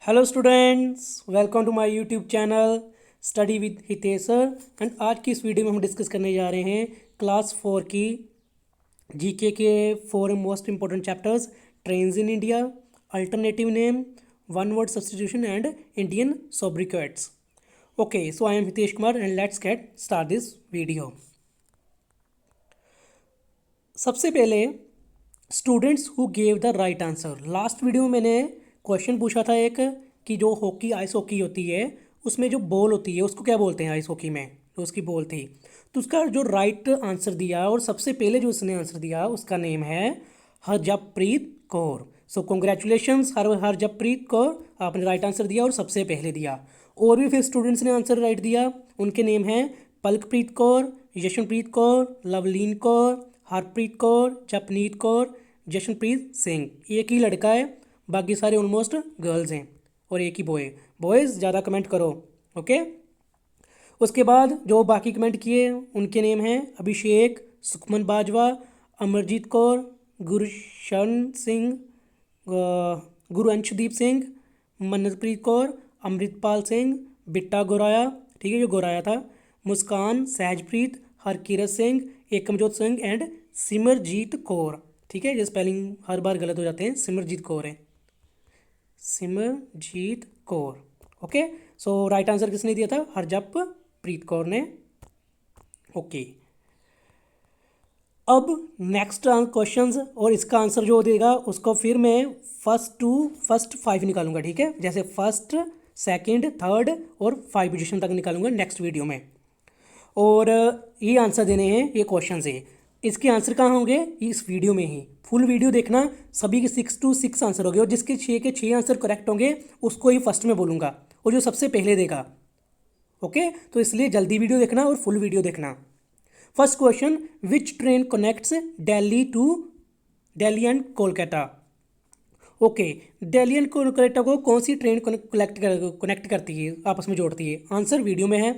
Hello students, welcome to my YouTube channel study with Hitesh sir. And आज की इस video में हम डिस्कस करने जा रहे हैं क्लास 4 की जीके के 4 most important chapters: trains in India, alternative name, one word substitution and Indian sobriquets. Okay, so I am Hitesh Kumar and let's get start this video. सबसे पहले students who gave the right answer. Last video में मैंने question पूछा था एक कि जो hockey ice hockey होती है उसमें जो बॉल होती है उसको क्या बोलते हैं आइस हॉकी में, जो उसकी बॉल थी। तो उसका जो राइट आंसर दिया और सबसे पहले जो उसने आंसर दिया उसका नेम है हरजप्रीत कौर। सो कॉन्ग्रेचुलेशंस हरजप्रीत कौर, आपने राइट आंसर दिया और सबसे पहले दिया। और भी फिर स्टूडेंट्स ने आंसर राइट दिया, उनके नेम हैं पलकप्रीत कौर, यशनप्रीत कौर, लवलीन कौर, हरप्रीत कौर, जपनीत कौर, जशनप्रीत सिंह। एक ही लड़का है, बाकी सारे ऑलमोस्ट गर्ल्स हैं और एक ही बॉय। बॉयज़ ज़्यादा कमेंट करो, ओके। उसके बाद जो बाकी कमेंट किए उनके नेम हैं अभिषेक, सुखमन बाजवा, अमरजीत कौर, गुरशरण सिंह, गुरअंशदीप सिंह, मन्नतप्रीत कौर, अमृतपाल सिंह, बिट्टा गोराया, ठीक है जो गोराया था, मुस्कान, सहजप्रीत, हरकीरत सिंह, एकमजोत सिंह एंड सिमरजीत कौर। ठीक है, ये स्पेलिंग हर बार गलत हो जाते हैं, सिमरजीत कौर है, सिमरजीत कौर। ओके, सो राइट आंसर किसने दिया था? हरजप्रीत कौर ने। ओके, अब नेक्स्ट क्वेश्चंस और इसका आंसर जो देगा उसको फिर मैं फर्स्ट 5 निकालूंगा, ठीक है। जैसे फर्स्ट, सेकंड, थर्ड और 5 पोजीशन तक निकालूंगा नेक्स्ट वीडियो में। और ये आंसर देने हैं, ये क्वेश्चन है, इसके आंसर कहाँ होंगे? इस वीडियो में ही। फुल वीडियो देखना, सभी के 6 to 6 आंसर होंगे और जिसके 6 के 6 आंसर करेक्ट होंगे उसको ही फर्स्ट में बोलूँगा और जो सबसे पहले देगा। ओके, तो इसलिए जल्दी वीडियो देखना और फुल वीडियो देखना। First question, which train connects Delhi and Kolkata? Okay, Delhi and Kolkata को कौन सी ट्रेन कनेक्ट करती है, आपस में जोड़ती है? आंसर वीडियो में है।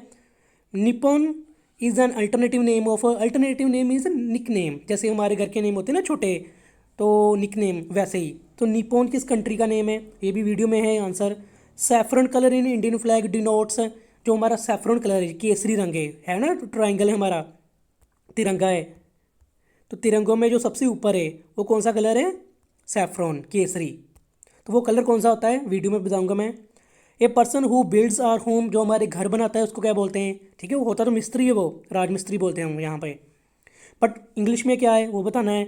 Nippon is an alternative name of, alternative name is nickname, जैसे हमारे घर के नेम होते हैं ना छोटे, तो निक नेम वैसे ही। तो निपॉन किस कंट्री का नेम है? ये भी वीडियो में है answer. Saffron colour in Indian flag denotes, जो हमारा सैफरन कलर है, केसरी रंग है ना, ट्राइंगल है हमारा, तिरंगा है। तो तिरंगों में जो सबसे ऊपर है वो कौन सा कलर है? सैफरन, केसरी। तो वो कलर कौन सा होता है वीडियो में बताऊंगा मैं। A person who builds our home, जो हमारे घर बनाता है उसको क्या बोलते हैं? ठीक है, वो होता तो मिस्त्री है, वो राजमिस्त्री बोलते हैं हम यहाँ पे, बट इंग्लिश में क्या है वो बताना है,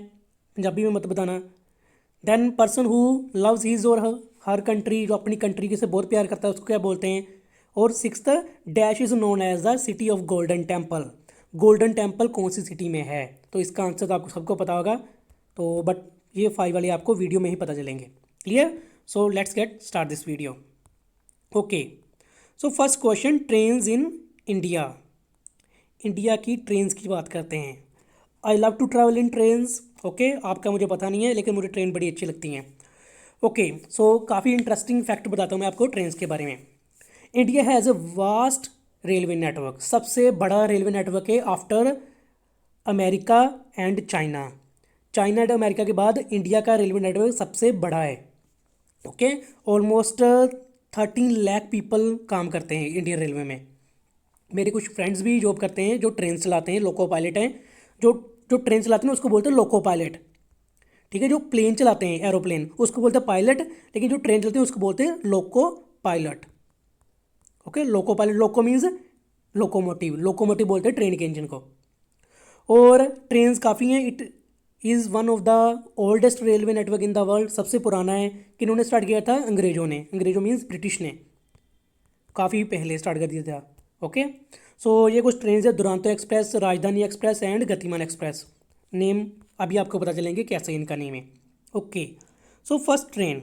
पंजाबी में मत बताना। Then person who loves his और हर कंट्री, जो अपनी कंट्री से बहुत प्यार करता है उसको क्या बोलते हैं? और sixth, dash is known as the city of Golden Temple. Golden Temple कौन सी सिटी में है? तो इसका आंसर तो आपको सबको पता होगा, तो बट ये 5 वाले आपको वीडियो में ही पता चलेंगे। Clear? So let's get start this video. Okay, so first question, trains in India. India की ट्रेन्स की बात करते हैं। I love to travel in trains. Okay, आपका मुझे पता नहीं है लेकिन मुझे ट्रेन बड़ी अच्छी लगती हैं। ओके, सो काफ़ी इंटरेस्टिंग फैक्ट बताता हूँ मैं आपको ट्रेन्स के बारे में। India has a vast railway network, सबसे बड़ा रेलवे नेटवर्क है after America and China. China and America के बाद इंडिया का रेलवे नेटवर्क सबसे बड़ा है। ओके, ऑलमोस्ट 13 लाख पीपल काम करते हैं इंडियन रेलवे में। मेरे कुछ फ्रेंड्स भी जॉब करते हैं जो ट्रेन चलाते हैं, लोको पायलट हैं। जो जो ट्रेन चलाते हैं उसको बोलते हैं लोको पायलट, ठीक है। जो प्लेन चलाते हैं, एरोप्लेन, उसको बोलते हैं पायलट, लेकिन जो ट्रेन चलते हैं उसको बोलते हैं loco pilot. Okay, loco pilot, loco means locomotive, locomotive बोलते हैं ट्रेन के इंजन को। और ट्रेन्स काफ़ी हैं। It is one of the oldest railway network in the world, सबसे पुराना है। किन्होंने स्टार्ट किया था? अंग्रेज़ों ने, अंग्रेज़ों मीन्स ब्रिटिश ने, काफ़ी पहले स्टार्ट कर दिया था। ओके, सो ये कुछ ट्रेन है, दुरंतो एक्सप्रेस, राजधानी एक्सप्रेस एंड गतिमान एक्सप्रेस। नेम अभी आपको पता चलेंगे कैसे इनका नेम है। Okay, so first train,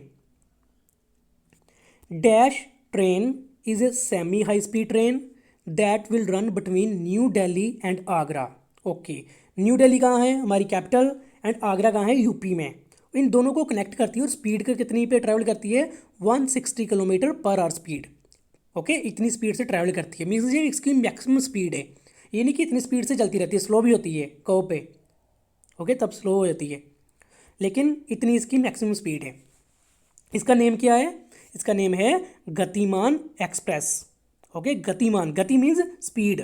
dash train is a semi high speed train that will run between new Delhi and Agra. Okay, new Delhi कहाँ है? हमारी कैपिटल। एंड आगरा कहाँ है? यूपी में। इन दोनों को कनेक्ट करती है और स्पीड का कितनी पे ट्रैवल करती है? 160 kilometre per our speed. Okay, इतनी स्पीड से ट्रैवल करती है, मीन्स ये इसकी मैक्सिमम स्पीड है। ये नहीं कि इतनी स्पीड से चलती रहती है, स्लो भी होती है कर्व पे। ओके, तब स्लो हो जाती है, लेकिन इतनी इसकी मैक्सिमम स्पीड है। इसका नेम क्या है? इसका नेम है गतिमान एक्सप्रेस। ओके, गतिमान, गति मीन्स स्पीड,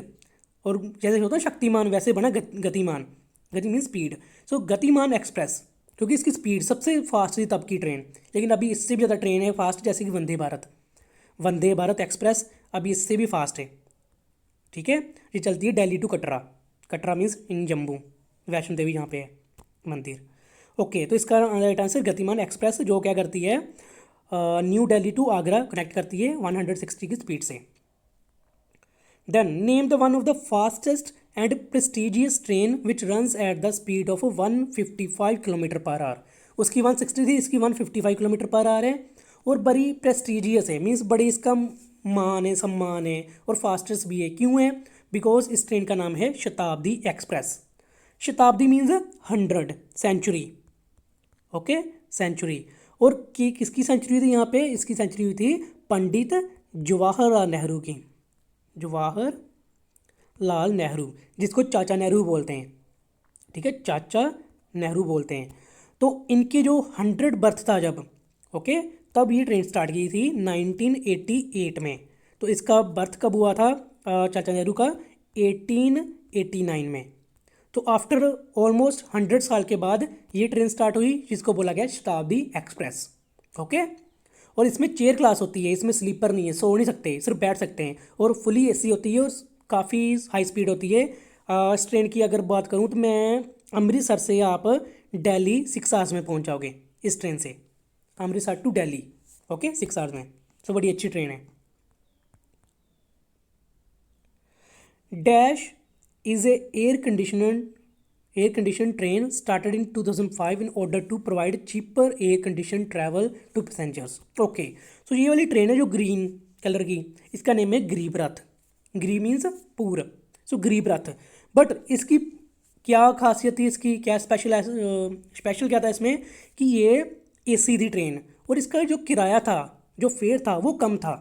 और जैसे होता है शक्तिमान वैसे बना गतिमान, गति मीन्स स्पीड। सो गतिमान एक्सप्रेस, क्योंकि इसकी स्पीड सबसे फास्ट थी तब की ट्रेन, लेकिन अभी इससे भी ज़्यादा ट्रेन है फास्ट, जैसे कि वंदे भारत, वंदे भारत एक्सप्रेस अभी इससे भी फास्ट है। ठीक है, ये चलती है Delhi to Katra, Katra means in Jammu, Vaishno Devi यहाँ पे है मंदिर। ओके, तो इसका राइट आंसर गतिमान एक्सप्रेस, जो क्या करती है New Delhi to Agra connect करती है 160 की स्पीड से। Then name the one of the fastest and prestigious train which runs at the speed of 155 kilometre per hour. उसकी 160 थी, इसकी 155 किलोमीटर पर आवर है, और बड़ी प्रेस्टिजियस है, मीन्स बड़ी इसका मान है, सम्मान है, और फास्टेस्ट भी है। क्यों है? बिकॉज इस ट्रेन का नाम है शताब्दी एक्सप्रेस। शताब्दी मीन्स 100 सेंचुरी। Okay, century. और किसकी सेंचुरी हुई थी यहाँ पे? इसकी सेंचुरी हुई थी पंडित जवाहरलाल नेहरू की, जवाहरलाल नेहरू, जिसको चाचा नेहरू बोलते हैं। ठीक है, चाचा नेहरू बोलते हैं। तो इनके जो 100 बर्थ था जब, ओके, तब ये ट्रेन स्टार्ट की थी 1988 में। तो इसका बर्थ कब हुआ था चाचा नेहरू का? 1889 में। तो आफ्टर ऑलमोस्ट 100 साल के बाद ये ट्रेन स्टार्ट हुई, जिसको बोला गया शताब्दी एक्सप्रेस। ओके, और इसमें चेयर क्लास होती है, इसमें स्लीपर नहीं है, सो नहीं सकते, सिर्फ बैठ सकते हैं, और फुली एसी होती है, और काफ़ी हाई स्पीड होती है। इस ट्रेन की अगर बात करूँ तो मैं अमृतसर से आप दिल्ली 6 आवर्स में पहुँच जाओगे इस ट्रेन से, Amritsar to Delhi. Okay, 6 hours में, तो बड़ी अच्छी ट्रेन है। Dash is a air conditioned train started in 2005 in order to provide cheaper air conditioned travel to passengers. Okay, so ये वाली ट्रेन है जो ग्रीन कलर की, इसका नेम है गरीब रथ। गरीब मीन्स पूर, सो गरीब रथ। बट इसकी क्या खासियत थी, इसकी क्या स्पेशल क्या था इसमें, कि ये एसी थी ट्रेन, और इसका जो किराया था, जो फेयर था, वो कम था।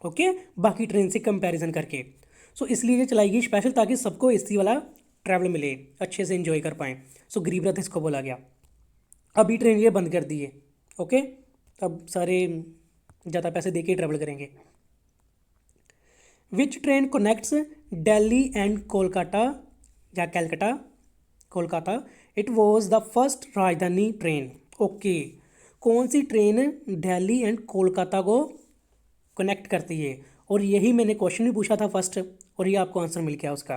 ओके, बाकी ट्रेन से कंपैरिजन करके। सो इसलिए ये चलाई गई स्पेशल, ताकि सबको एसी वाला ट्रैवल मिले, अच्छे से एंजॉय कर पाएँ। सो गरीब रथ इसको बोला गया। अभी ट्रेन ये बंद कर दी है। ओके, अब सारे ज़्यादा पैसे दे के ट्रैवल करेंगे। Which train connects Delhi and Kolkata या Calcutta, Kolkata? It was the first Rajdhani train. Okay, कौन सी ट्रेन दिल्ली एंड कोलकाता को कनेक्ट करती है? और यही मैंने क्वेश्चन भी पूछा था फर्स्ट, और ये आपको आंसर मिल गया उसका।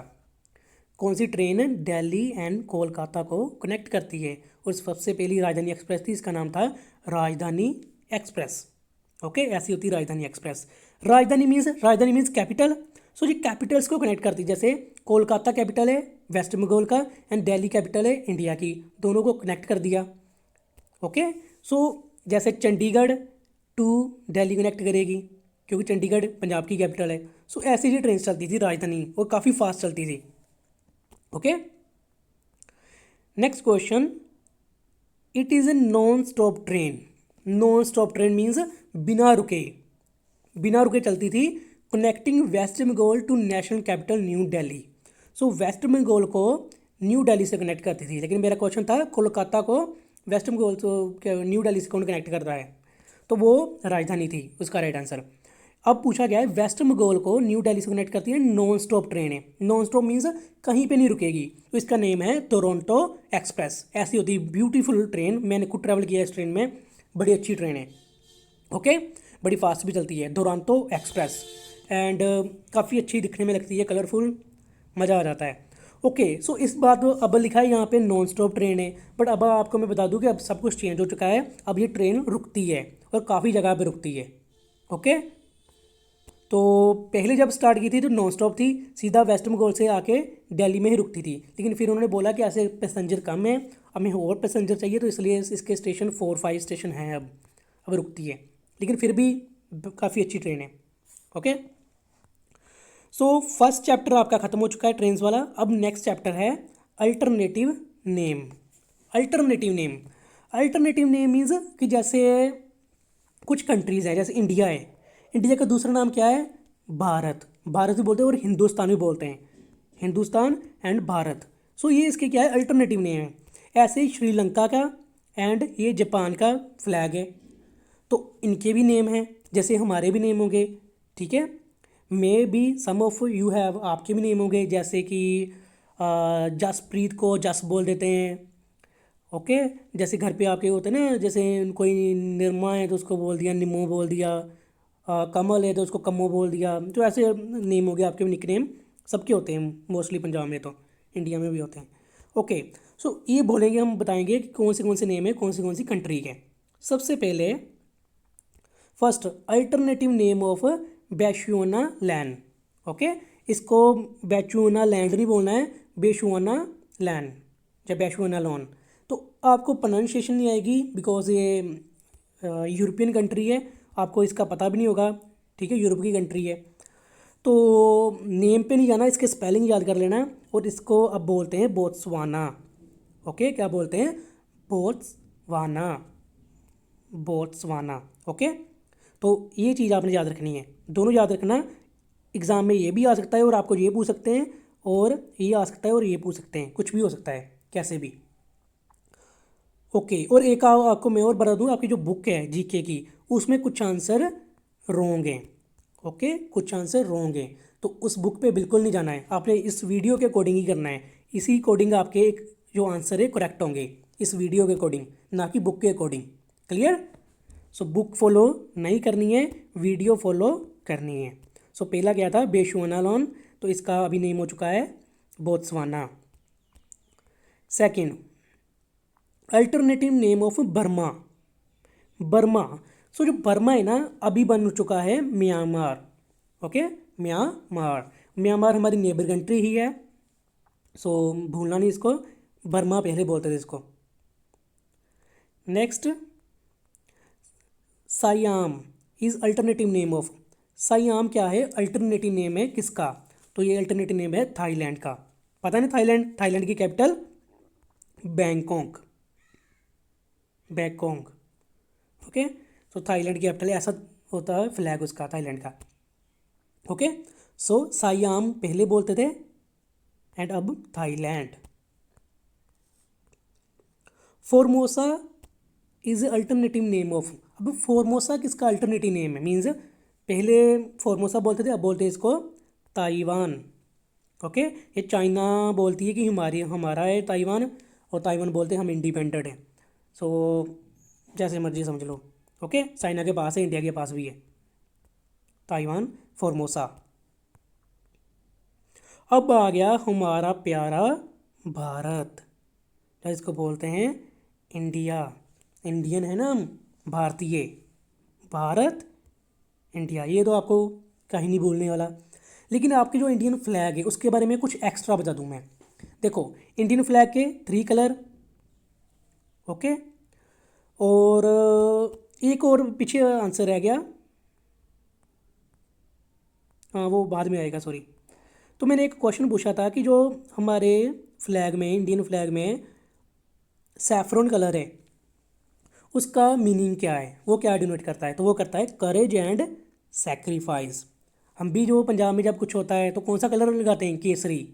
कौन सी ट्रेन दिल्ली एंड कोलकाता को कनेक्ट करती है? और सबसे पहली राजधानी एक्सप्रेस थी, इसका नाम था राजधानी एक्सप्रेस। ओके, ऐसी होती राजधानी एक्सप्रेस। राजधानी मीन्स कैपिटल। सो ये कैपिटल्स को कनेक्ट करती है, जैसे कोलकाता कैपिटल है वेस्ट बंगाल का, एंड दिल्ली कैपिटल है इंडिया की, दोनों को कनेक्ट कर दिया। ओके, सो जैसे चंडीगढ़ टू दिल्ली कनेक्ट करेगी, क्योंकि चंडीगढ़ पंजाब की कैपिटल है। सो ऐसी ही ट्रेन चलती थी राजधानी, और काफ़ी फास्ट चलती थी। Okay, next question, it is a non stop train. Non stop train means बिना रुके चलती थी, connecting West Bengal to national capital New Delhi. So West Bengal को न्यू दिल्ली से कनेक्ट करती थी, लेकिन मेरा क्वेश्चन था कोलकाता को वेस्ट बंगाल तो न्यू दिल्ली से कौन कनेक्ट कर रहा है, तो वो राजधानी थी उसका राइट आंसर। अब पूछा गया है वेस्ट बंगाल को न्यू दिल्ली से कनेक्ट करती है नॉन स्टॉप ट्रेन है। नॉन स्टॉप मीन्स कहीं पे नहीं रुकेगी, तो इसका नेम है टोरंटो एक्सप्रेस। ऐसी होती है ब्यूटीफुल ट्रेन, मैंने खुद ट्रैवल किया इस ट्रेन में, बड़ी अच्छी ट्रेन है। ओके, बड़ी फास्ट भी चलती है टोरंटो एक्सप्रेस, एंड काफ़ी अच्छी दिखने में लगती है, कलरफुल, मज़ा आ जाता है। ओके, सो इस बात अब लिखा है यहाँ पे नॉन स्टॉप ट्रेन है, बट अब आपको मैं बता दूँ कि अब सब कुछ चेंज हो चुका है, अब ये ट्रेन रुकती है, और काफ़ी जगह पे रुकती है। ओके, तो पहले जब स्टार्ट की थी तो नॉन स्टॉप थी, सीधा वेस्ट बंगाल से आके दिल्ली में ही रुकती थी, लेकिन फिर उन्होंने बोला कि ऐसे पैसेंजर कम है, हमें और पैसेंजर चाहिए, तो इसलिए इसके स्टेशन 4-5 स्टेशन हैं, अब रुकती है, लेकिन फिर भी काफ़ी अच्छी ट्रेन है। ओके, सो फर्स्ट चैप्टर आपका ख़त्म हो चुका है ट्रेन्स वाला। अब नेक्स्ट चैप्टर है alternative name. Alternative name means कि जैसे कुछ कंट्रीज़ हैं, जैसे इंडिया है, इंडिया का दूसरा नाम क्या है? भारत भी बोलते हैं, और हिंदुस्तान भी बोलते हैं, हिंदुस्तान एंड भारत। सो ये इसके क्या है? अल्टरनेटिव नेम है। ऐसे ही श्रीलंका का एंड ये जापान का फ्लैग है, तो इनके भी नेम हैं। जैसे हमारे भी नेम होंगे, ठीक है। May be some of you have, आपके भी नेम होंगे, जैसे कि जसप्रीत को जस बोल देते हैं, ओके। जैसे घर पे आपके होते हैं ना, जैसे कोई निर्मा है तो उसको बोल दिया निमो बोल दिया, कमल है तो उसको कमो बोल दिया। तो ऐसे नेम हो गए आपके भी, निकनेम सबके होते हैं मोस्टली, पंजाब में तो, इंडिया में भी होते हैं, ओके। सो ये बोलेंगे, हम बताएंगे कि कौन से नेम है, कौन सी कंट्री के। सबसे पहले first, alternative name of Bechuanaland, okay. इसको बेचुआना लैंड नहीं बोलना है, बेशुआना लैंड या बेशुआना लॉन। तो आपको प्रोनाउंसिएशन नहीं आएगी बिकॉज ये यूरोपियन कंट्री है, आपको इसका पता भी नहीं होगा, ठीक है, यूरोप की कंट्री है। तो नेम पे नहीं जाना, इसके स्पेलिंग याद कर लेना। और इसको अब बोलते हैं बोत्सवाना, ओके। क्या बोलते हैं? Botswana, Botswana, okay. तो ये चीज़ आपने याद रखनी है, दोनों याद रखना। एग्ज़ाम में ये भी आ सकता है और आपको ये पूछ सकते हैं, और ये आ सकता है और ये पूछ सकते हैं, कुछ भी हो सकता है, कैसे भी, ओके। और एक आपको मैं और बता दूं, आपकी जो बुक है जीके की, उसमें कुछ आंसर रॉन्ग हैं, ओके, कुछ आंसर रॉन्ग हैं। तो उस बुक पे बिल्कुल नहीं जाना है, आपने इस वीडियो के अकॉर्डिंग ही करना है। इसी अकॉर्डिंग आपके एक जो आंसर है करेक्ट होंगे, इस वीडियो के अकॉर्डिंग, ना कि बुक के according. Clear? So book follow नहीं करनी है, वीडियो फॉलो करनी है। सो पहला क्या था? बेशुआनालॉन, तो इसका अभी नेम हो चुका है Botswana. Second, alternative name of Burma, Burma. So जो बर्मा है ना, अभी बन चुका है म्यांमार, ओके, म्यांमार। म्यांमार हमारी नेबर कंट्री ही है, सो भूलना नहीं इसको, बर्मा पहले बोलते थे इसको। Next, Siam is alternative name of, Siam क्या है? अल्टरनेटिव नेम है किसका? तो ये अल्टरनेटिव नेम है थाईलैंड का। पता नहीं थाईलैंड, थाईलैंड की कैपिटल बैंकॉक, बैंकॉक, ओके। तो थाईलैंड की कैपिटल ऐसा होता है फ्लैग उसका, थाईलैंड का, ओके। सो सायाम पहले बोलते थे एंड अब Thailand. Formosa is alternative name of, अब फॉर्मोसा किसका अल्टरनेटिव नेम है? मीन्स पहले फॉर्मोसा बोलते थे, अब बोलते हैं इसको ताइवान, ओके। ये चाइना बोलती है कि हमारी हमारा है ताइवान, और ताइवान बोलते हैं हम इंडिपेंडेंट हैं। सो जैसे मर्जी समझ लो, ओके। चाइना के पास है, इंडिया के पास भी है ताइवान, फॉर्मोसा। अब आ गया हमारा प्यारा भारत, इसको बोलते हैं इंडिया, इंडियन है ना हम, भारतीय, भारत, इंडिया। ये तो आपको कहीं नहीं भूलने वाला। लेकिन आपके जो इंडियन फ्लैग है उसके बारे में कुछ एक्स्ट्रा बता दूं मैं। देखो, इंडियन फ्लैग के 3 कलर, ओके। और एक और पीछे आंसर रह गया, हाँ वो बाद में आएगा, सॉरी। तो मैंने एक क्वेश्चन पूछा था कि जो हमारे फ्लैग में, इंडियन फ्लैग में सैफरन कलर है, उसका मीनिंग क्या है, वो क्या डिनोट करता है? तो वो करता है करेज एंड सेक्रीफाइस। हम भी जो पंजाब में जब कुछ होता है तो कौन सा कलर लगाते हैं? केसरी,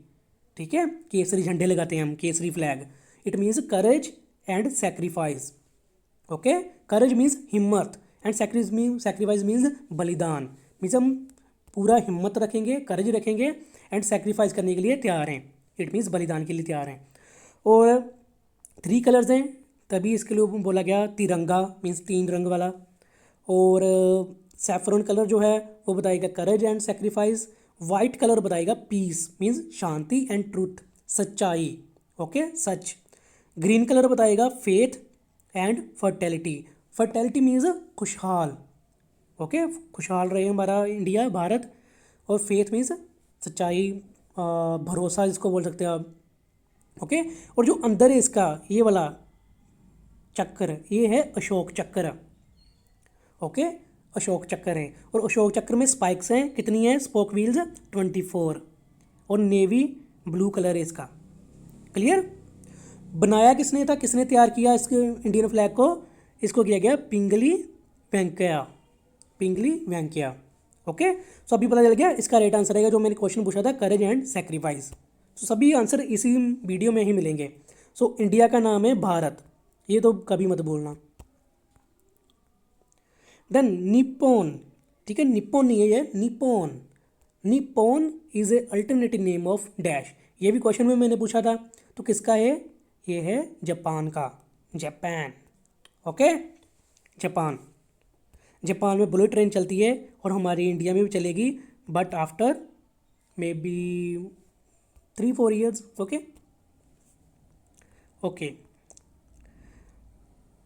ठीक है, केसरी झंडे लगाते हैं हम, Kesari flag. It means courage and sacrifice, okay. Courage means हिम्मत, एंड सेक्रीफाइस मीन्स बलिदान। मीन्स हम पूरा हिम्मत रखेंगे, करेज रखेंगे, एंड सेक्रीफाइस करने के लिए तैयार हैं, इट मीन्स बलिदान के लिए तैयार हैं। और 3 कलर्स हैं, तभी इसके लिए बोला गया तिरंगा, मीन्स 3 रंग वाला। और सैफरन कलर जो है वो बताएगा courage and sacrifice. White colour बताएगा पीस, मीन्स शांति एंड ट्रूथ, सच्चाई, ओके, सच। ग्रीन कलर बताएगा faith and fertility, fertility means खुशहाल, ओके, खुशहाल रहे हमारा इंडिया, भारत। और फेथ मीन्स सच्चाई, भरोसा जिसको बोल सकते हैं आप, ओके। और जो अंदर है इसका ये वाला चक्र, ये है अशोक चक्र, ओके, अशोक चक्र है। और अशोक चक्र में स्पाइक्स हैं, कितनी है? स्पोक व्हील्स 24, और नेवी ब्लू कलर है इसका। क्लियर? बनाया किसने था, किसने तैयार किया इसके इंडियन फ्लैग को? इसको किया गया पिंगली वेंकैया, पिंगली वेंकैया, ओके। सो अभी पता चल गया इसका राइट आंसर आएगा जो मैंने क्वेश्चन पूछा था, करेज एंड सेक्रीफाइस। तो सभी आंसर इसी वीडियो में ही मिलेंगे। सो इंडिया का नाम है भारत, ये तो कभी मत भूलना। देन निप्पॉन, ठीक है, निप्पॉन नहीं है ये, Nippon, Nippon is a alternative name of dash. ये भी क्वेश्चन में मैंने पूछा था, तो किसका है ये है जापान का, जापान। ओके, जापान, जापान में बुलेट ट्रेन चलती है और हमारी इंडिया में भी चलेगी, but after maybe 3-4 years. Okay okay,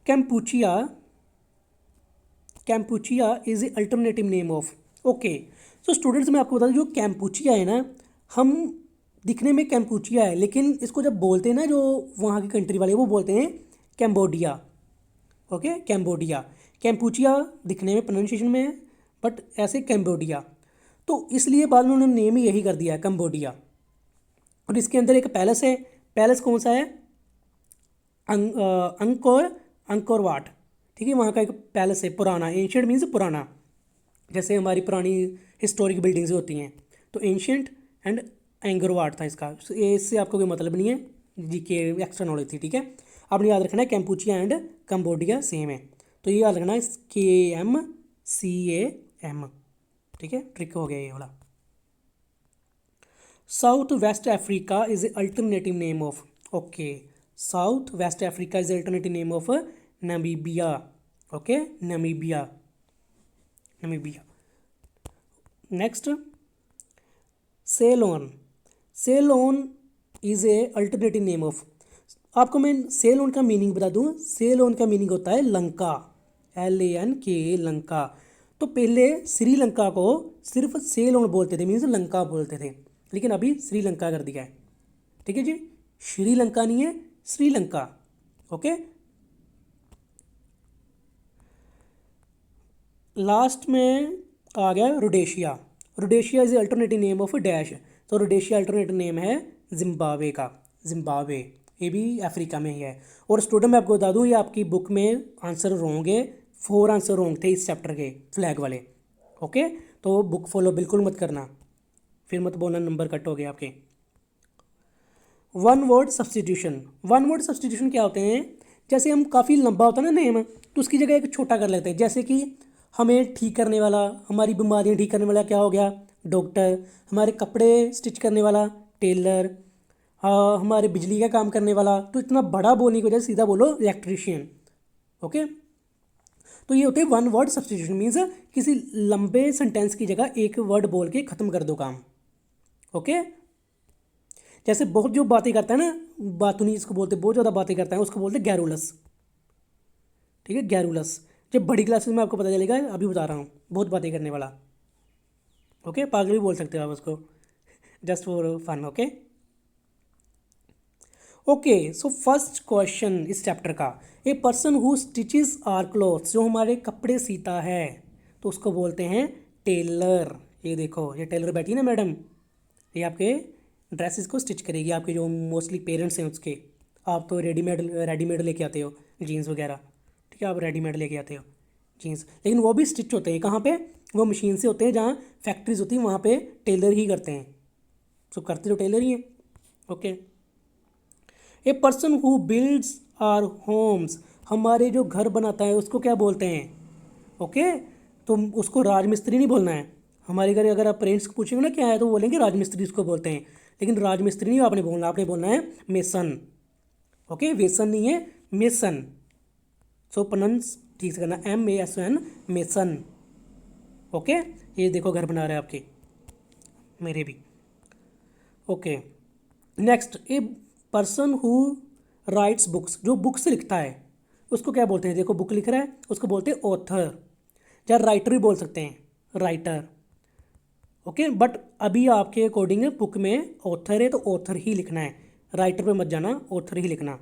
Kampuchea, Kampuchea is a alternative name of. Okay, so students मैं आपको बता दूं, जो कैम्पुचिया है ना, हम दिखने में कैम्पुचिया है, लेकिन इसको जब बोलते हैं ना जो वहाँ की कंट्री वाले, वो बोलते हैं कैम्बोडिया। ओके, कैम्बोडिया, कैम्पुचिया दिखने में प्रोनाउंसिएशन में है, बट ऐसे कैम्बोडिया, तो इसलिए बाद में उन्होंने नेम ही यही कर दिया है, कैम्बोडिया। और इसके अंदर एक पैलेस है, पैलेस कौन सा है, अंकोर, अंकोर वाट, ठीक है, वहाँ का एक पैलेस है पुराना, एंशियंट मीन्स पुराना, जैसे हमारी पुरानी हिस्टोरिक बिल्डिंग्स होती हैं, तो एंशियंट एंड एंगर वाट था इसका। इससे आपको कोई मतलब नहीं है, जी के एक्स्ट्रा नॉलेज थी, ठीक है। आपने याद रखना है कैम्पुचिया एंड कंबोडिया सेम है, तो ये याद रखना है KMCAM, ठीक है, ट्रिक हो गया ये वाला। South West Africa is a alternative name of. Okay, South West Africa is alternative name of Namibia. Okay, Namibia, Namibia. Next, Ceylon, Ceylon is a alternative name of. आपको मैं सेलोन का मीनिंग बता दूं, सेलोन का मीनिंग होता है लंका, LANK, लंका। तो पहले श्रीलंका को सिर्फ सेलोन बोलते थे, मीन्स लंका बोलते थे, लेकिन अभी श्रीलंका कर दिया है, ठीक है जी, श्रीलंका नहीं है, श्रीलंका। ओके, लास्ट में आ गया Rhodesia, Rhodesia is alternative name of dash, तो रोडेशिया अल्टरनेटिव नेम है जिम्बाब्वे का, जिम्बाब्वे, ये भी अफ्रीका में ही है। और स्टूडेंट मैं आपको बता दूं, ये आपकी बुक में आंसर रॉन्ग है, 4 आंसर रॉन्ग थे इस चैप्टर के, फ्लैग वाले। ओके, तो बुक फॉलो बिल्कुल मत करना, फिर मत बोलना नंबर कट हो गए आपके। One word substitution, one word substitution क्या होते हैं, जैसे हम काफ़ी लंबा होता है ना नेम, तो उसकी जगह एक छोटा कर लेते हैं, जैसे कि हमें ठीक करने वाला, हमारी बीमारियां ठीक करने वाला क्या हो गया, डॉक्टर, हमारे कपड़े स्टिच करने वाला टेलर, हमारे बिजली का काम करने वाला, तो इतना बड़ा बोलने की वजह से सीधा बोलो इलेक्ट्रीशियन। ओके, तो ये होते हैं वन वर्ड सब्सटीट्यूशन, मीन्स किसी लंबे सेंटेंस की जगह एक वर्ड बोल के ख़त्म कर दो काम। ओके, जैसे बहुत जो बातें करता है ना, बातूनी जिसको बोलते, बहुत ज़्यादा बातें करता है उसको बोलते गैरुलस, ठीक है, गैरुलस। जब बड़ी क्लासेस में आपको पता चलेगा, अभी बता रहा हूँ, बहुत बातें करने वाला। ओके, पागल भी बोल सकते हो आप उसको, just for fun. Okay okay, so first question इस चैप्टर का, a person who stitches are clothes, जो हमारे कपड़े सीता है, तो उसको बोलते हैं टेलर। ये देखो, ये टेलर बैठी है ना मैडम, ये आपके ड्रेसेस को स्टिच करेगी, आपके जो मोस्टली पेरेंट्स हैं उसके। आप तो रेडीमेड रेडीमेड लेके आते हो जीन्स वगैरह, ठीक है, आप रेडीमेड लेके आते हो जीन्स, लेकिन वो भी स्टिच होते हैं कहाँ पे, वो मशीन से होते हैं, जहाँ फैक्ट्रीज होती हैं वहाँ पे टेलर ही करते हैं, सो करते तो टेलर ही हैं। Okay, a person who builds are homes, हमारे जो घर बनाता है उसको क्या बोलते हैं। ओके, तो उसको राजमिस्त्री नहीं बोलना है, हमारे घर अगर आप पेरेंट्स को पूछेंगे ना क्या है, तो बोलेंगे राजमिस्त्री उसको बोलते हैं, लेकिन राजमिस्त्री नहीं आपने बोलना, आपने बोलना है मेसन। ओके, वेसन नहीं है, मेसन, सो प्रोनाउंस ठीक से करना, MASON, मेसन। ओके, ये देखो घर बना रहे हैं आपके, मेरे भी। Okay, next, A person who writes books, जो बुक्स लिखता है उसको क्या बोलते हैं, देखो बुक लिख रहा है उसको बोलते हैं ऑथर, या राइटर भी बोल सकते हैं, राइटर। ओके, बट अभी आपके अकॉर्डिंग बुक में ऑथर है तो ऑथर ही लिखना है, राइटर पे मत जाना, ऑथर ही लिखना।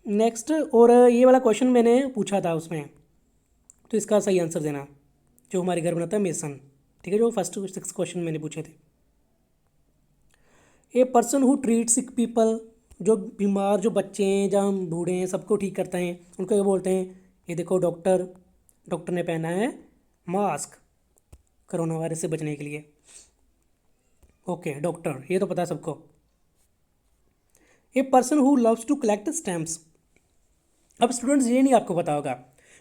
नेक्स्ट, और ये वाला क्वेश्चन मैंने पूछा था उसमें, तो इसका सही आंसर देना, जो हमारे घर बनाता है मेसन, ठीक है, जो फर्स्ट 6 क्वेश्चन मैंने पूछे थे। ए person who treat sick people, जो बीमार जो बच्चे हैं, जहाँ बूढ़े हैं, सबको ठीक करते हैं, उनको क्या बोलते हैं, ये देखो डॉक्टर, डॉक्टर ने पहना है मास्क कोरोना वायरस से बचने के लिए। ओके, डॉक्टर, ये तो पता है सबको। A person who loves to collect stamps, अब स्टूडेंट्स ये नहीं आपको पता होगा,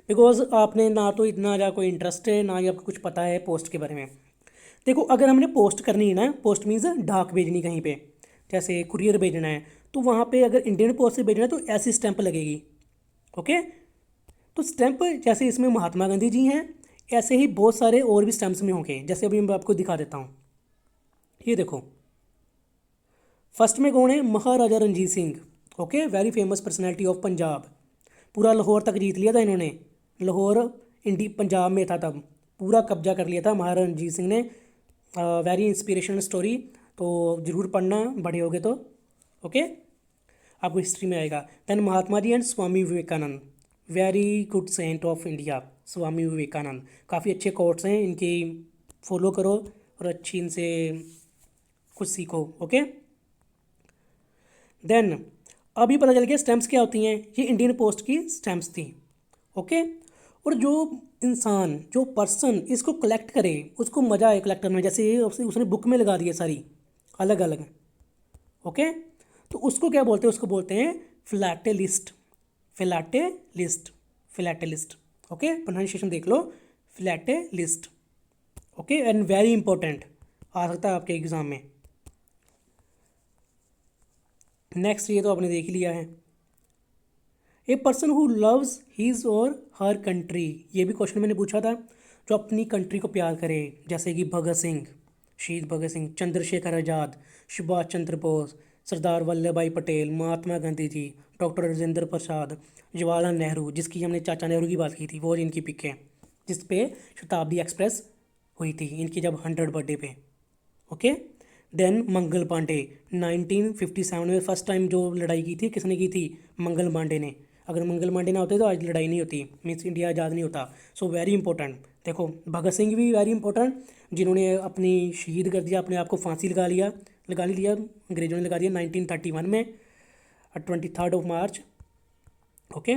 बिकॉज आपने ना तो इतना ज़्यादा कोई इंटरेस्ट है, ना ही आपको कुछ पता है पोस्ट के बारे में। देखो, अगर हमने पोस्ट करनी है ना, पोस्ट मीन्स डाक भेजनी कहीं पे, जैसे कुरियर भेजना है, तो वहाँ पे अगर इंडियन पोस्ट से भेजना है तो ऐसी स्टैंप लगेगी। ओके, तो स्टैंप जैसे इसमें महात्मा गांधी जी हैं, ऐसे ही बहुत सारे और भी स्टैंप्स में होंगे, जैसे अभी मैं आपको दिखा देता हूँ। ये देखो, फर्स्ट में कौन है? Maharaja Ranjit Singh. Okay, very famous personality of Punjab. पूरा लाहौर तक जीत लिया था इन्होंने। लाहौर पंजाब में था तब, पूरा कब्जा कर लिया था महाराजा रंजीत सिंह ने। वेरी इंस्पिरेशनल स्टोरी, तो ज़रूर पढ़ना बड़े होगे तो। ओके, आपको हिस्ट्री में आएगा। Then Mahatma ji and Swami Vivekananda, very good saint of India. Swami Vivekananda, काफ़ी अच्छे कोट्स हैं इनकी, फॉलो करो और अच्छी इनसे कुछ सीखो। ओके, देन अभी पता चल गया स्टैम्प्स क्या होती हैं। ये इंडियन पोस्ट की स्टैम्प्स थी। ओके, और जो इंसान, जो पर्सन इसको कलेक्ट करे, उसको मज़ा आए कलेक्ट करने में, जैसे उसने बुक में लगा दी है सारी अलग अलग। ओके, तो उसको क्या बोलते हैं? उसको बोलते हैं philatelist. Philatelist, philatelist. Okay, pronunciation देख लो, philatelist. Okay, and very important, आ सकता है आपके एग्जाम में। नेक्स्ट, ये तो आपने देख ही लिया है। ए पर्सन हु लव्स हिज और हर कंट्री, ये भी क्वेश्चन मैंने पूछा था। जो अपनी कंट्री को प्यार करे, जैसे कि भगत सिंह, शहीद भगत सिंह, चंद्रशेखर आज़ाद, सुभाष चंद्र बोस, सरदार वल्लभ भाई पटेल, महात्मा गांधी जी, डॉक्टर राजेंद्र प्रसाद, जवाहरलाल नेहरू, जिसकी हमने चाचा नेहरू की बात की थी, वो इनकी पिक है, जिस पे शताब्दी एक्सप्रेस हुई थी इनकी जब 100 बर्थडे पे। ओके, देन मंगल पांडे, 1957 में फर्स्ट टाइम जो लड़ाई की थी, किसने की थी? मंगल पांडे ने। अगर मंगल पांडे ना होते तो आज लड़ाई नहीं होती, मीन्स इंडिया आज़ाद नहीं होता। So very important. देखो, भगत सिंह भी वेरी इंपॉर्टेंट, जिन्होंने अपनी शहीद कर दिया, अपने आप को फांसी लगा लिया, अंग्रेजों ने लगा दिया 1931 में, 23 मार्च। ओके,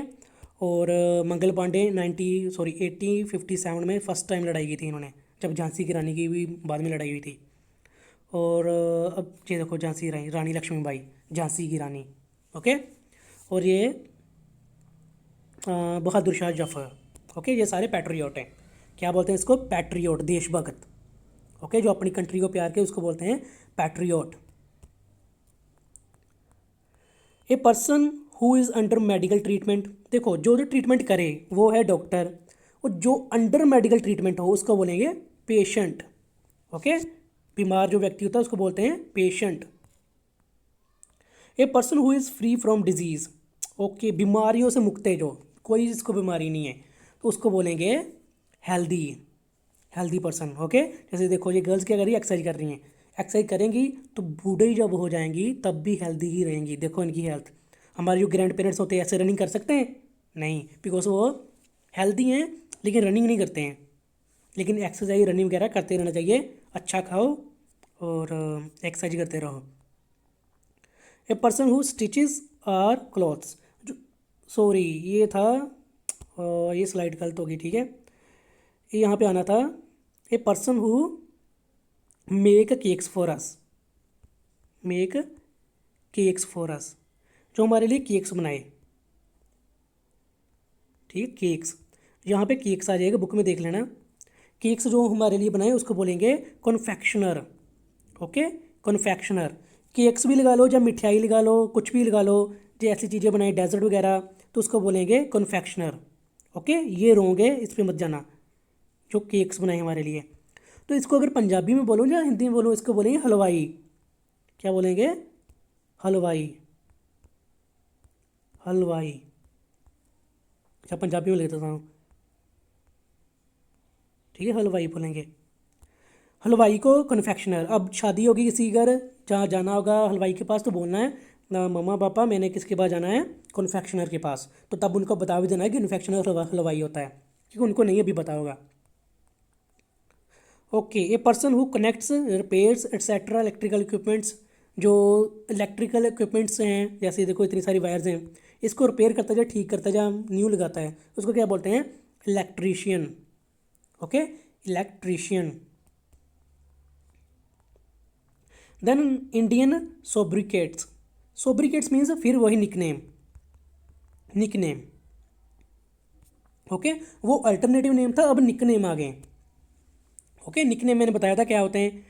और मंगल पांडे 1857 में फर्स्ट टाइम लड़ाई की थी इन्होंने, जब झांसी की रानी की भी बाद में लड़ाई हुई थी। और अब ये देखो, झांसी रानी लक्ष्मीबाई, झांसी की रानी। ओके, और ये बहादुर शाह जफर। ओके, ये सारे पैट्रियोट हैं। क्या बोलते हैं इसको? पैट्रियोट, देशभक्त। ओके, जो अपनी कंट्री को प्यार के, उसको बोलते हैं patriot. A person who is under medical treatment, देखो जो जो ट्रीटमेंट करे वो है डॉक्टर, और जो अंडर मेडिकल ट्रीटमेंट हो उसको बोलेंगे पेशेंट। ओके, बीमार जो व्यक्ति होता है उसको बोलते हैं patient. A person who is free from disease, okay, बीमारियों से मुक्त है, जो कोई जिसको बीमारी नहीं है, तो उसको बोलेंगे हेल्दी, हेल्दी पर्सन। ओके, जैसे देखो, ये गर्ल्स क्या कर रही है? एक्सरसाइज कर रही हैं। एक्सरसाइज करेंगी तो बूढ़े जब हो जाएंगी तब भी हेल्दी ही रहेंगी। देखो इनकी हेल्थ। हमारे जो ग्रैंड पेरेंट्स होते हैं, ऐसे रनिंग कर सकते हैं? नहीं, बिकॉज वो हेल्दी हैं लेकिन रनिंग नहीं करते हैं। लेकिन एक्सरसाइज, रनिंग वगैरह करते रहना चाहिए। अच्छा खाओ और एक्सरसाइज करते रहो। A person who stitches are clothes, जो, सॉरी ये था, ये स्लाइड गलत होगी, ठीक है, ये यहाँ पे आना था। ए person who make cakes for us, make cakes for us, जो हमारे लिए केक्स बनाए। ठीक है, केक्स, यहाँ पे केक्स आ जाएगा, बुक में देख लेना। केक्स जो हमारे लिए बनाए उसको बोलेंगे कॉन्फेक्शनर। ओके, कॉन्फेक्शनर। केक्स भी लगा लो, या मिठाई लगा लो, कुछ भी लगा लो, जो ऐसी चीज़ें बनाए, डेजर्ट वगैरह, तो उसको बोलेंगे कॉन्फेक्शनर। ओके, ये रॉन्ग है, इस पर मत जाना, जो केक्स बनाए हमारे लिए। तो इसको अगर पंजाबी में बोलो या हिंदी में बोलो, इसको बोलेंगे हलवाई। क्या बोलेंगे? हलवाई, हलवाई। अच्छा, पंजाबी में लिख देता हूँ, ठीक है, हलवाई बोलेंगे। हलवाई को कन्फेक्शनर। अब शादी होगी किसी घर, जहाँ जाना होगा हलवाई के पास, तो बोलना है ना, मम्मा पापा मैंने किसके पास जाना है? कन्फेक्शनर के पास। तो तब उनको बता भी देना है कि कन्फेक्शनर हलवाई होता है, क्योंकि उनको नहीं अभी पता होगा। Okay, a person who connects, repairs etcetera electrical equipments, जो इलेक्ट्रिकल इक्विपमेंट्स हैं, जैसे देखो इतनी सारी वायर्स हैं, इसको रिपेयर करता जा, ठीक करता जा, न्यू लगाता है, उसको क्या बोलते हैं? Electrician. Okay, electrician. Then Indian sobriquets, sobriquets means फिर वही निकनेम, निकनेम। ओके, वो अल्टरनेटिव नेम था, अब निक नेम आ गए। ओके, निक नेम मैंने बताया था क्या होते हैं।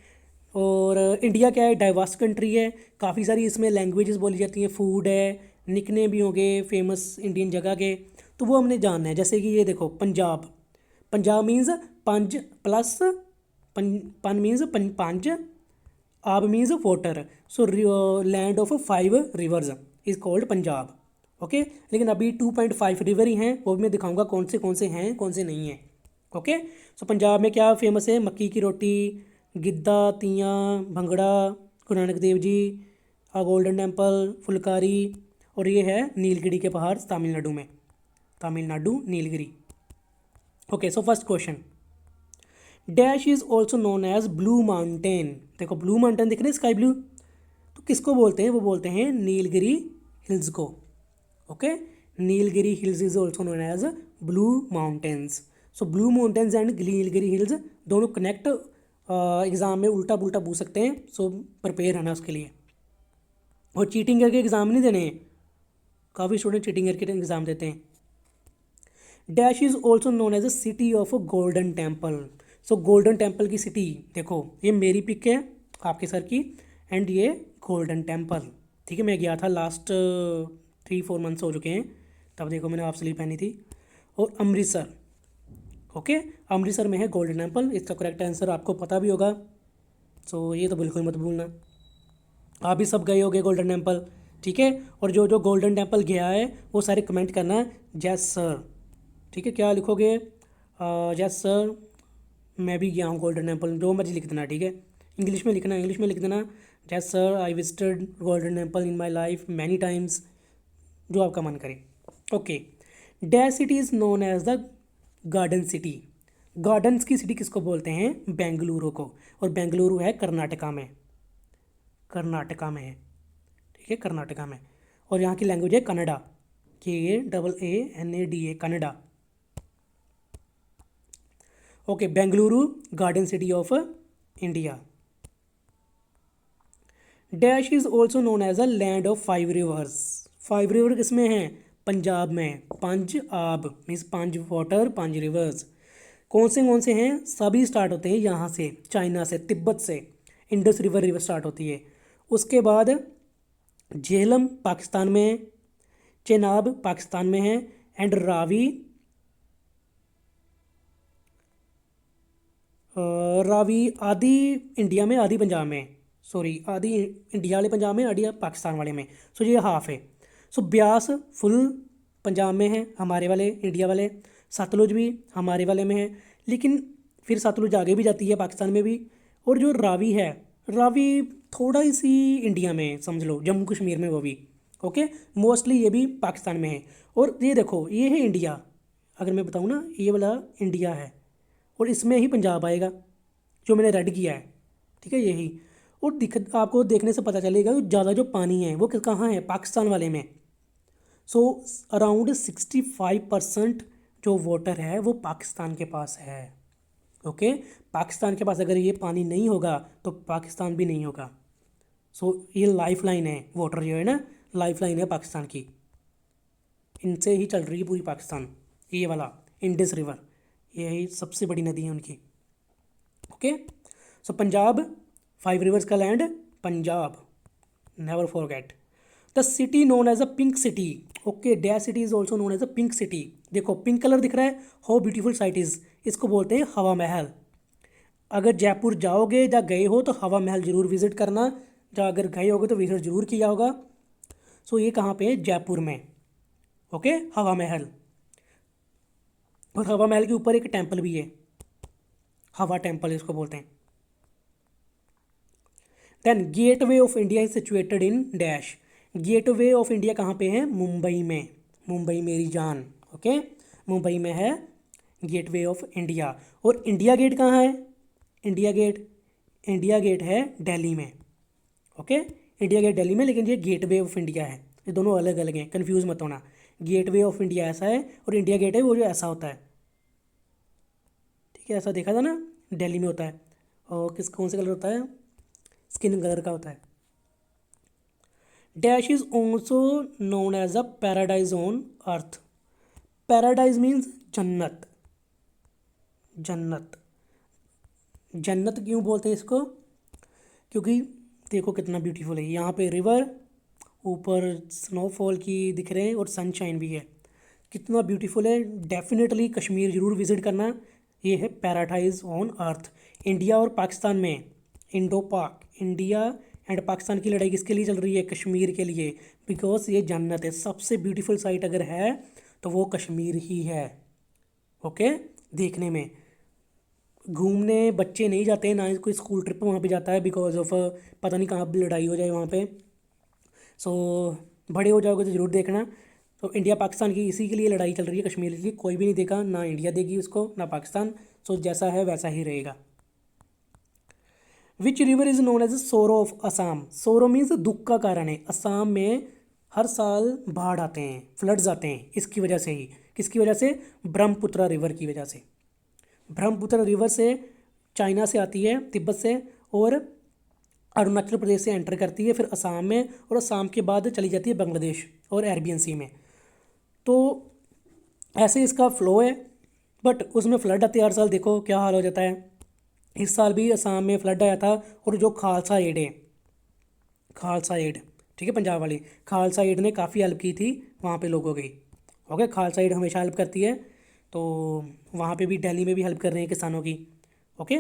और इंडिया क्या है, डाइवर्स कंट्री है, काफ़ी सारी इसमें लैंग्वेजेस बोली जाती हैं, फूड है, निक नेम भी होंगे फेमस इंडियन जगह के, तो वो हमने जानना है। जैसे कि ये देखो पंजाब, पंजाब मीन्स पंज प्लस पन पन मीन्स पंज, आब means water, so land of 5 reverse is called Punjab. Okay, लेकिन अभी 2.5 रिवर ही हैं, वो भी मैं दिखाऊंगा कौन से हैं कौन से नहीं हैं। ओके, सो पंजाब में क्या फेमस है, मक्की की रोटी, गिद्दा, तियाँ, भंगड़ा, गुरु नानक देव जी, गोल्डन टेम्पल, फुलकारी, और ये है नीलगिरी के पहाड़ तमिलनाडु में, Tamil Nadu Nilgiri. Okay, so first question, dash is also known as Blue Mountain. देखो ब्लू माउंटेन दिख रहे हैं, स्काई ब्लू, तो किसको बोलते हैं, वो बोलते हैं नीलगिरी हिल्स को। Okay, Nilgiri Hills is also known as Blue Mountains. So Blue Mountains and Nilgiri Hills दोनों कनेक्ट, एग्ज़ाम में उल्टा पुल्टा पूछ सकते हैं, सो प्रिपेयर रहना उसके लिए। और चीटिंग करके एग्ज़ाम नहीं देने हैं, काफ़ी स्टूडेंट चीटिंग करके एग्ज़ाम देते हैं। Dash is also known as a city of Golden Temple. So Golden Temple की सिटी, देखो ये मेरी पिक है आपके सर की, एंड ये गोल्डन टेम्पल। ठीक है, मैं गया था लास्ट 3-4 मंथ्स हो चुके हैं, तब देखो मैंने हाफ स्लीव पहनी थी। और अमृतसर, ओके, अमृतसर में है गोल्डन टेम्पल, इसका करेक्ट आंसर आपको पता भी होगा, सो ये तो बिल्कुल मत भूलना। आप भी सब गए होगे गोल्डन टेम्पल, ठीक है। और जो जो गोल्डन टेम्पल गया है वो सारे कमेंट करना जैस सर, ठीक है। क्या लिखोगे, जैस सर मैं भी गया हूँ गोल्डन टेम्पल, जो मर्जी लिख देना, ठीक है। इंग्लिश में लिखना, इंग्लिश में लिख देना, जैस sir I visited Golden Temple in my life many times, जो आपका मन करे। Okay, dash city is known as the garden city. Gardens की सिटी किसको बोलते हैं, बेंगलुरु को, और बेंगलुरु है कर्नाटका में, कर्नाटका में है, ठीक है, कर्नाटका में। और यहाँ की लैंग्वेज है Kannada, KANADA, Kannada. Okay, Bengaluru garden city of India. Dash is also known as a land of 5 rivers. 5 river किसमें हैं, पंजाब में, पंज आब मीन्स 5 वाटर 5 रिवर्स। कौन से हैं, सभी स्टार्ट होते हैं यहाँ से, चाइना से, तिब्बत से, इंडस रिवर रिवर स्टार्ट होती है। उसके बाद झेलम पाकिस्तान में है, चेनाब पाकिस्तान में है, एंड रावी, रावी आधी इंडिया में आधी पंजाब में, सॉरी आधी इंडिया वाले पंजाब में आधी पाकिस्तान वाले में, सो ये हाफ है। सो ब्यास फुल पंजाब में है, हमारे वाले इंडिया वाले, सतलुज भी हमारे वाले में है, लेकिन फिर सतलुज आगे भी जाती है पाकिस्तान में भी। और जो रावी है, रावी थोड़ा ही सी इंडिया में है, समझ लो जम्मू कश्मीर में वो भी। ओके, मोस्टली ये भी पाकिस्तान में है। और ये देखो ये है इंडिया, अगर मैं बताऊँ ना ये वाला इंडिया है, और इसमें ही पंजाब आएगा जो मैंने रेड किया है, ठीक है, यही। और आपको देखने से पता चलेगा कि ज़्यादा जो पानी है वो कहाँ है, पाकिस्तान वाले में। सो अराउंड 65% जो वाटर है वो पाकिस्तान के पास है। ओके, पाकिस्तान के पास अगर ये पानी नहीं होगा तो पाकिस्तान भी नहीं होगा। सो ये लाइफ लाइन है, वाटर जो है ना, लाइफ लाइन है पाकिस्तान की, इनसे ही चल रही है पूरी पाकिस्तान। ये वाला इंडस रिवर, यही सबसे बड़ी नदी है उनकी। ओके, सो पंजाब 5 रिवर्स का land, Punjab, never forget. The city known as a pink city. Okay, dash city is also known as a pink city. देखो पिंक कलर दिख रहा है, हाउ ब्यूटीफुल साइट इज, इसको बोलते हैं हवा महल। अगर जयपुर जाओगे या गए हो तो हवा महल ज़रूर विजिट करना, या अगर गए होगे तो विजिट ज़रूर किया होगा। सो ये कहाँ पे है, जयपुर में। ओके, हवा महल। और हवा महल के ऊपर एक टेम्पल भी है, हवा टेम्पल इसको बोलते हैं। Then Gateway of India is situated in dash. Gateway of India कहाँ पे है, मुंबई में, मुंबई मेरी जान। ओके, मुंबई में है गेट वे ऑफ इंडिया। और इंडिया गेट कहाँ है, इंडिया गेट, इंडिया गेट है दिल्ली में। ओके, इंडिया गेट दिल्ली में, लेकिन ये गेट वे ऑफ इंडिया है, ये दोनों अलग अलग हैं, कंफ्यूज मत होना। गेट वे ऑफ इंडिया ऐसा है, और इंडिया गेट है वो जो ऐसा होता है, ठीक है, ऐसा देखा था ना, दिल्ली में होता है। और कौन सा कलर होता है, स्किन कलर का होता है। Dash is also known as a paradise on earth. Paradise means जन्नत। जन्नत। जन्नत क्यों बोलते हैं इसको? क्योंकि देखो कितना ब्यूटीफुल है, यहाँ पे रिवर, ऊपर स्नोफॉल की दिख रहे हैं और सनशाइन भी है, कितना ब्यूटीफुल है। डेफिनेटली कश्मीर ज़रूर विज़िट करना। ये है पैराडाइज ऑन अर्थ। इंडिया और पाकिस्तान में, इंडो पाक, इंडिया एंड पाकिस्तान की लड़ाई किसके लिए चल रही है? कश्मीर के लिए। बिकॉज ये जन्नत है, सबसे ब्यूटीफुल साइट अगर है तो वो कश्मीर ही है। ओके, देखने में घूमने बच्चे नहीं जाते हैं, ना ही कोई स्कूल ट्रिप वहाँ पे जाता है, बिकॉज ऑफ पता नहीं कहाँ लड़ाई हो जाए वहाँ पे। सो बड़े हो जाओगे तो ज़रूर देखना। तो इंडिया पाकिस्तान की इसी के लिए लड़ाई चल रही है, कश्मीर के लिए। कोई भी नहीं देखा, ना इंडिया देगी उसको ना पाकिस्तान। सो जैसा है वैसा ही रहेगा। Which river is known as sorrow of Assam? Sorrow means दुख का कारण है। असम में हर साल बाढ़ आते हैं, फ्लड्स आते हैं, इसकी वजह से ही। किसकी वजह से? ब्रह्मपुत्र रिवर की वजह से। ब्रह्मपुत्र रिवर से चाइना से आती है, तिब्बत से, और अरुणाचल प्रदेश से एंटर करती है, फिर असम में, और असम के बाद चली जाती है बांग्लादेश और अरेबियन सी में। तो ऐसे इसका फ्लो है, बट उसमें फ्लड आते हैं हर साल। देखो क्या हाल हो जाता है। इस साल भी असम में फ्लड आया था, और जो खालसा एड है, खालसा एड, ठीक है, पंजाब वाली खालसा एड ने काफ़ी हेल्प की थी वहाँ पे लोगों की। ओके, खालसा एड हमेशा हेल्प करती है, तो वहाँ पे भी, दिल्ली में भी हेल्प कर रहे हैं किसानों की। Okay,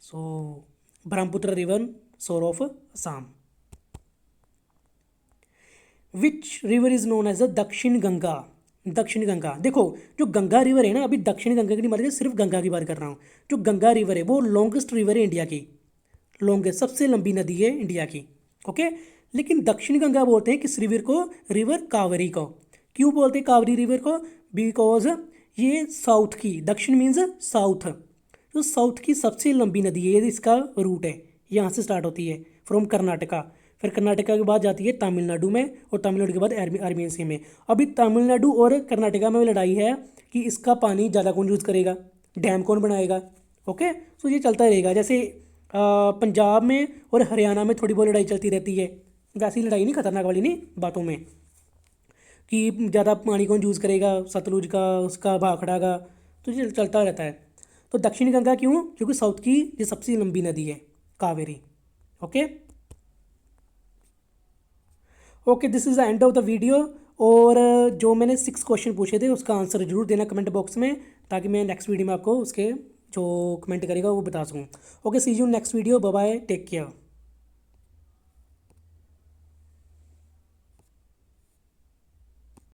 so Brahmaputra river, sorrow of Assam. Which river is known as the Dakshin Ganga? दक्षिण गंगा। देखो जो गंगा रिवर है ना, अभी दक्षिण गंगा की नहीं बात है, सिर्फ गंगा की बात कर रहा हूँ। जो गंगा रिवर है वो लॉन्गेस्ट रिवर है इंडिया की, लॉन्गेस्ट, सबसे लंबी नदी है इंडिया की। ओके, लेकिन दक्षिण गंगा बोलते हैं किस रिवर को? रिवर कावेरी को। क्यों बोलते हैं कावेरी रिवर को? बिकॉज ये साउथ की, दक्षिण मीन्स साउथ, जो साउथ की सबसे लंबी नदी है, ये इसका रूट है, यहाँ से स्टार्ट होती है फ्रॉम कर्नाटका। फिर कर्नाटका के बाद जाती है तमिलनाडु में, और तमिलनाडु के बाद अरबियन सी में। अभी तमिलनाडु और कर्नाटका में लड़ाई है कि इसका पानी ज़्यादा कौन यूज़ करेगा, डैम कौन बनाएगा। ओके, सो ये चलता रहेगा। जैसे पंजाब में और हरियाणा में थोड़ी बहुत लड़ाई चलती रहती है, वैसी लड़ाई नहीं, खतरनाक वाली नहीं बातों में, कि ज़्यादा पानी कौन यूज़ करेगा, सतलुज का, उसका, भाखड़ा का। तो ये चलता रहता है। तो दक्षिण गंगा क्यों? क्योंकि साउथ की ये सबसे लंबी नदी है, Kaveri. Okay, okay, this is the end of the video. और जो मैंने 6 क्वेश्चन पूछे थे उसका आंसर जरूर देना कमेंट बॉक्स में, ताकि मैं नेक्स्ट वीडियो में आपको उसके जो कमेंट करेगा वो बता सकूँ। Okay, see you next video, bye bye, take care.